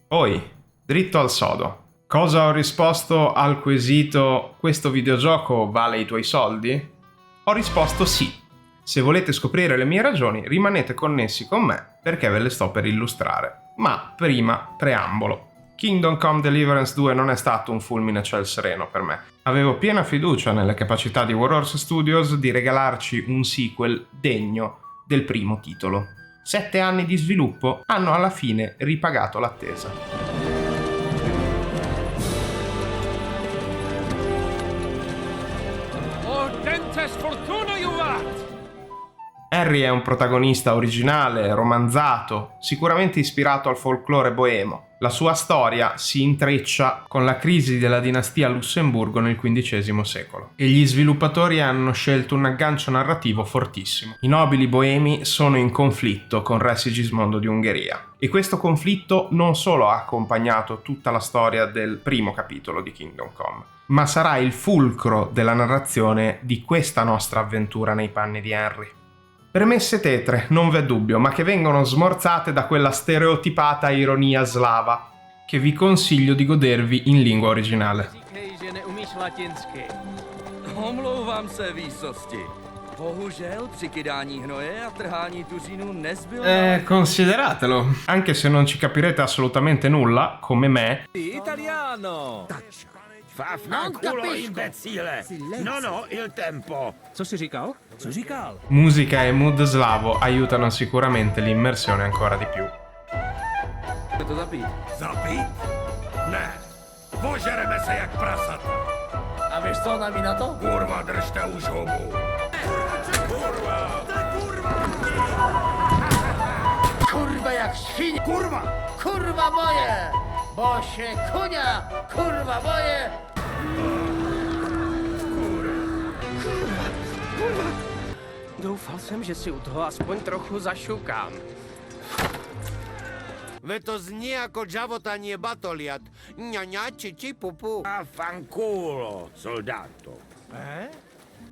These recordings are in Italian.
Poi, dritto al sodo. Cosa ho risposto al quesito "questo videogioco vale i tuoi soldi"? Ho risposto sì. Se volete scoprire le mie ragioni, rimanete connessi con me perché ve le sto per illustrare. Ma prima, preambolo. Kingdom Come Deliverance 2 non è stato un fulmine a ciel sereno per me. Avevo piena fiducia nelle capacità di Warhorse Studios di regalarci un sequel degno del primo titolo. 7 anni di sviluppo hanno alla fine ripagato l'attesa. Harry è un protagonista originale, romanzato, sicuramente ispirato al folklore boemo. La sua storia si intreccia con la crisi della dinastia Lussemburgo nel XV secolo e gli sviluppatori hanno scelto un aggancio narrativo fortissimo. I nobili boemi sono in conflitto con Re Sigismondo di Ungheria e questo conflitto non solo ha accompagnato tutta la storia del primo capitolo di Kingdom Come, ma sarà il fulcro della narrazione di questa nostra avventura nei panni di Henry. Premesse tetre, non v'è dubbio, ma che vengono smorzate da quella stereotipata ironia slava, che vi consiglio di godervi in lingua originale. Consideratelo, anche se non ci capirete assolutamente nulla, come me. Italiano! Vaffanculo, imbecille! Non ho il tempo! Co si říkal? Co říkal? Musica e mood slavo aiutano sicuramente l'immersione ancora di più. Je to zapít. Zabít? Ne! Požereme se jak prasata! A wiesz co ona mi na to? Kurva, držte už hubu! Kurva! Kurwa jak świnie! Kurva! Kurwa moje! Bo się kunia! Kurwa moje! Doufal jsem, že si u toho aspoň trochu zašukám. Ve to zní jako džavotanie batoliat. Ňaňa, čiči, pupu. Vaffanculo, soldato!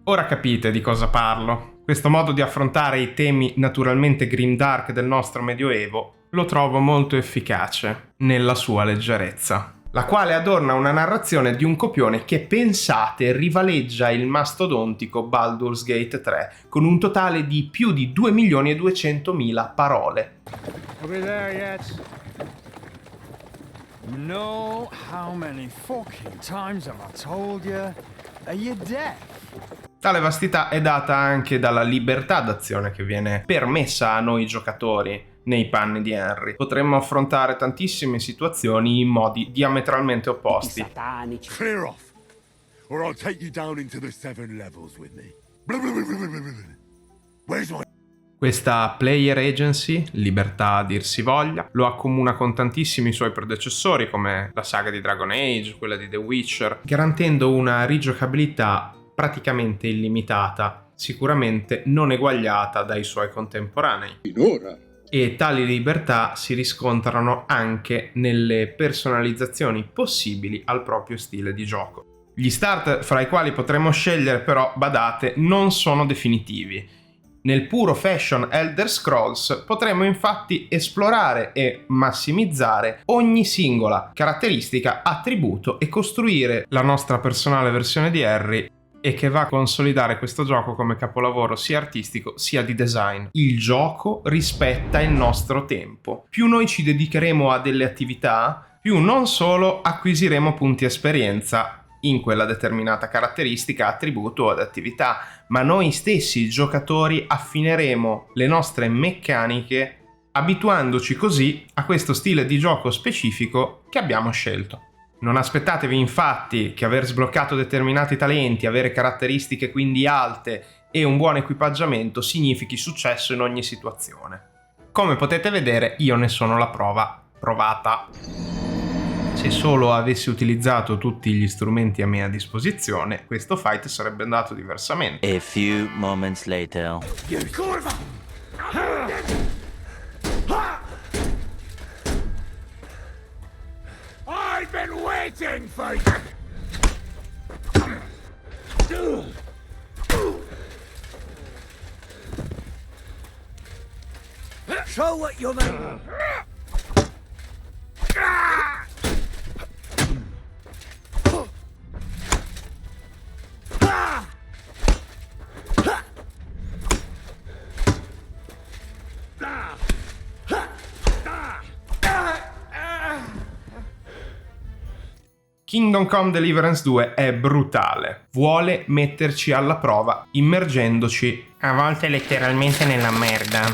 Ora capite di cosa parlo. Questo modo di affrontare i temi naturalmente grimdark del nostro medioevo lo trovo molto efficace nella sua leggerezza, la quale adorna una narrazione di un copione che, pensate, rivaleggia il mastodontico Baldur's Gate 3 con un totale di più di 2.200.000 parole. Are we there yet? No, how many fucking times have I told you? Are you deaf? Tale vastità è data anche dalla libertà d'azione che viene permessa a noi giocatori nei panni di Henry. Potremmo affrontare tantissime situazioni in modi diametralmente opposti. Clear off, or I'll take you down into the 7 levels with me. Where's my... Questa player agency, libertà a dir si voglia, lo accomuna con tantissimi suoi predecessori come la saga di Dragon Age, quella di The Witcher, garantendo una rigiocabilità praticamente illimitata, sicuramente non eguagliata dai suoi contemporanei. Finora! E tali libertà si riscontrano anche nelle personalizzazioni possibili al proprio stile di gioco. Gli start fra i quali potremmo scegliere, però, badate, non sono definitivi. Nel puro fashion Elder Scrolls potremo infatti esplorare e massimizzare ogni singola caratteristica, attributo e costruire la nostra personale versione di Harry, e che va a consolidare questo gioco come capolavoro sia artistico sia di design. Il gioco rispetta il nostro tempo. Più noi ci dedicheremo a delle attività, più non solo acquisiremo punti esperienza in quella determinata caratteristica, attributo o ad attività, ma noi stessi giocatori affineremo le nostre meccaniche, abituandoci così a questo stile di gioco specifico che abbiamo scelto. Non aspettatevi infatti che aver sbloccato determinati talenti, avere caratteristiche quindi alte e un buon equipaggiamento significhi successo in ogni situazione. Come potete vedere, io ne sono la prova provata. Se solo avessi utilizzato tutti gli strumenti a mia disposizione, questo fight sarebbe andato diversamente. A few moments later. Kurva! I've been waiting for you! Show what you're made. Kingdom Come Deliverance 2 è brutale, vuole metterci alla prova, immergendoci, a volte letteralmente nella merda,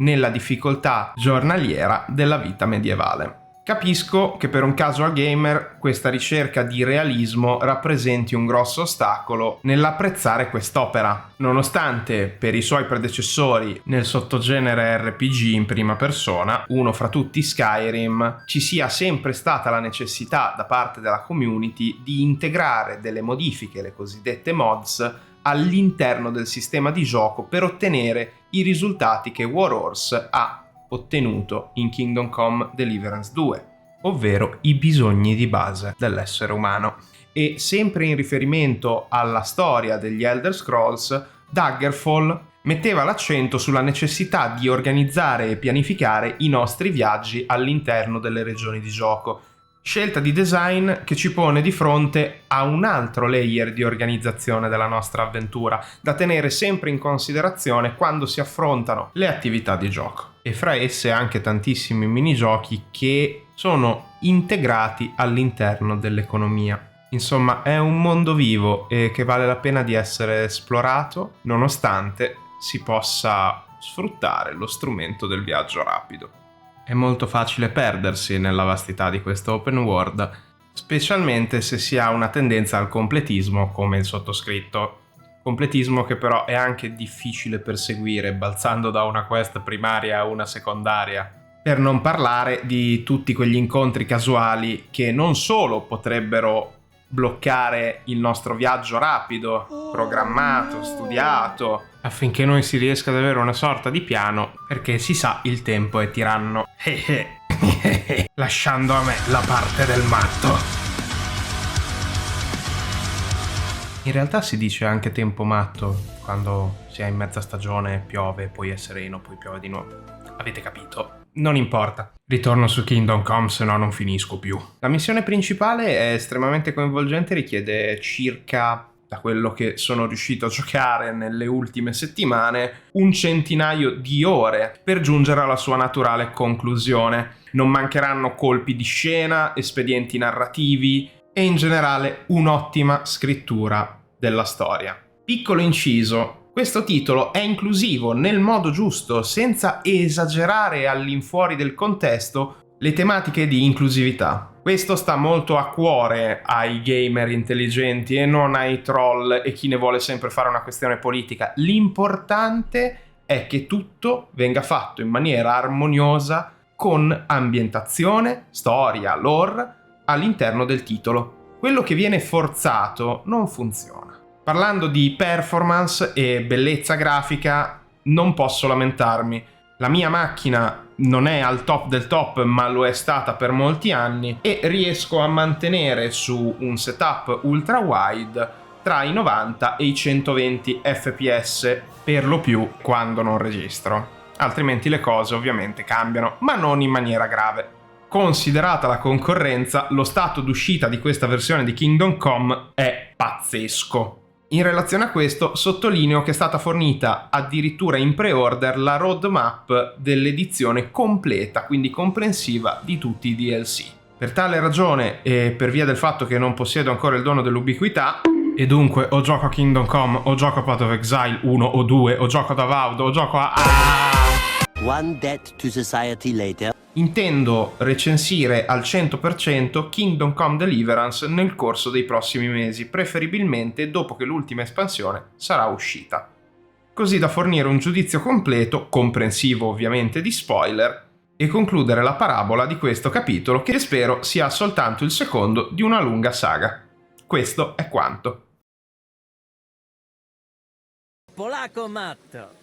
nella difficoltà giornaliera della vita medievale. Capisco che per un casual gamer questa ricerca di realismo rappresenti un grosso ostacolo nell'apprezzare quest'opera, nonostante per i suoi predecessori nel sottogenere RPG in prima persona, uno fra tutti Skyrim, ci sia sempre stata la necessità da parte della community di integrare delle modifiche, le cosiddette mods, all'interno del sistema di gioco per ottenere i risultati che Warhorse ha ottenuto in Kingdom Come Deliverance 2, ovvero i bisogni di base dell'essere umano. E sempre in riferimento alla storia degli Elder Scrolls, Daggerfall metteva l'accento sulla necessità di organizzare e pianificare i nostri viaggi all'interno delle regioni di gioco, scelta di design che ci pone di fronte a un altro layer di organizzazione della nostra avventura, da tenere sempre in considerazione quando si affrontano le attività di gioco. E fra esse anche tantissimi minigiochi che sono integrati all'interno dell'economia. Insomma, è un mondo vivo e che vale la pena di essere esplorato, nonostante si possa sfruttare lo strumento del viaggio rapido. È molto facile perdersi nella vastità di questo open world, specialmente se si ha una tendenza al completismo come il sottoscritto. Completismo che però è anche difficile perseguire balzando da una quest primaria a una secondaria. Per non parlare di tutti quegli incontri casuali che non solo potrebbero bloccare il nostro viaggio rapido, programmato, studiato, affinché noi si riesca ad avere una sorta di piano, perché si sa il tempo è tiranno. Lasciando a me la parte del matto. In realtà si dice anche tempo matto quando si è in mezza stagione, piove, poi è sereno, poi piove di nuovo. Avete capito? Non importa. Ritorno su Kingdom Come, se no non finisco più. La missione principale è estremamente coinvolgente, richiede circa, da quello che sono riuscito a giocare nelle ultime settimane, 100 di ore per giungere alla sua naturale conclusione. Non mancheranno colpi di scena, espedienti narrativi e in generale un'ottima scrittura della storia. Piccolo inciso. Questo titolo è inclusivo nel modo giusto, senza esagerare all'infuori del contesto le tematiche di inclusività. Questo sta molto a cuore ai gamer intelligenti e non ai troll e chi ne vuole sempre fare una questione politica. L'importante è che tutto venga fatto in maniera armoniosa con ambientazione, storia, lore all'interno del titolo. Quello che viene forzato non funziona. Parlando di performance e bellezza grafica, non posso lamentarmi. La mia macchina non è al top del top, ma lo è stata per molti anni e riesco a mantenere su un setup ultra wide tra i 90 e i 120 fps, per lo più quando non registro. Altrimenti le cose ovviamente cambiano, ma non in maniera grave. Considerata la concorrenza, lo stato d'uscita di questa versione di Kingdom Come è pazzesco. In relazione a questo, sottolineo che è stata fornita addirittura in pre-order la roadmap dell'edizione completa, quindi comprensiva di tutti i DLC. Per tale ragione e per via del fatto che non possiedo ancora il dono dell'ubiquità, e dunque o gioco a Kingdom Come, o gioco a Path of Exile 1 o 2, o gioco ad Avowed, o gioco a... One debt to society later. Intendo recensire al 100% Kingdom Come Deliverance nel corso dei prossimi mesi, preferibilmente dopo che l'ultima espansione sarà uscita, così da fornire un giudizio completo, comprensivo ovviamente di spoiler, e concludere la parabola di questo capitolo che spero sia soltanto il secondo di una lunga saga. Questo è quanto. Polacco matto.